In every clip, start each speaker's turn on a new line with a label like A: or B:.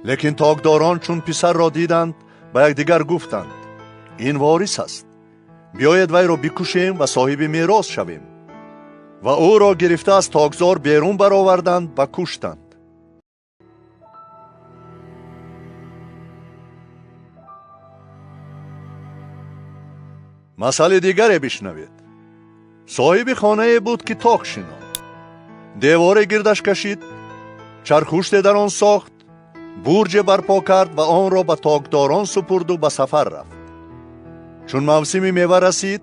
A: لیکن تاگداران چون پسر را دیدند به یکدیگر گفتند این وارث است، بیاید وی را بکشیم و صاحب میراث شویم. و او را گرفته از تاگزار بیرون برآوردند و کشتند. مثال دیگری بشنوید. صاحب خانه بود که تاق شناخت، دیوار گردش کشید، چرخوشت در آن ساخت، برج برپا کرد و آن را به تاقداران سپرد و به سفر رفت. چون موسم میوه رسید،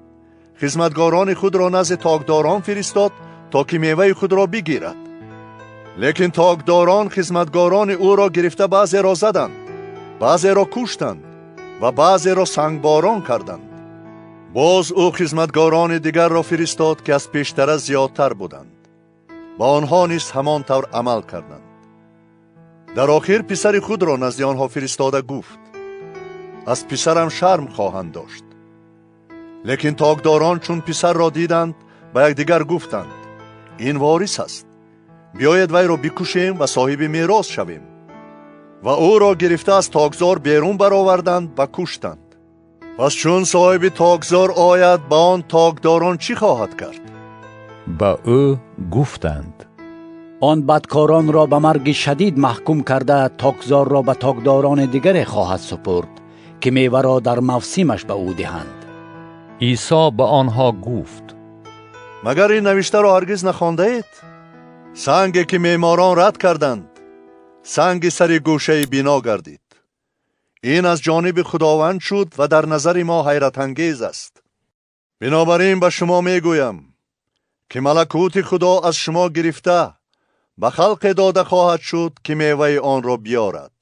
A: خدمتگاران خود را نزد تاقداران فرستاد تا که میوه خود را بگیرد. لیکن تاقداران خدمتگاران او را گرفته بعضی را زدند، بعضی را کشتند و بعضی را سنگباران کردند. باز او خدمتگاران دیگر را فرستاد که از پیشتر زیادتر بودند. با آنها نیز همان طور عمل کردند. در آخر پسر خود را نزد آنها فرستاده گفت از پسرم شرم خواهند داشت. لیکن تاگداران چون پسر را دیدند به یکدیگر گفتند این وارث است، بیاید وی را بکشیم و صاحب میراث شویم. و او را گرفته از تاگزار بیرون برآوردند و کشتند. پس چون صاحب تاگزار آید با آن تاگداران چی خواهد کرد؟
B: با او گفتند
C: آن بدکاران را به مرگ شدید محکوم کرده تاگزار را به تاگداران دیگر خواهد سپرد که میوه را در موسمش به او دهند.
B: عیسی به آنها گفت
A: مگر این نوشته را هرگز نخوانده اید؟ سنگی که معماران رد کردند، سنگ سر گوشه بنا گردید. این از جانب خداوند شد و در نظر ما حیرت انگیز است. بنابراین به شما میگویم که ملکوت خدا از شما گرفته به خلق داده خواهد شد که میوه آن را بیارد.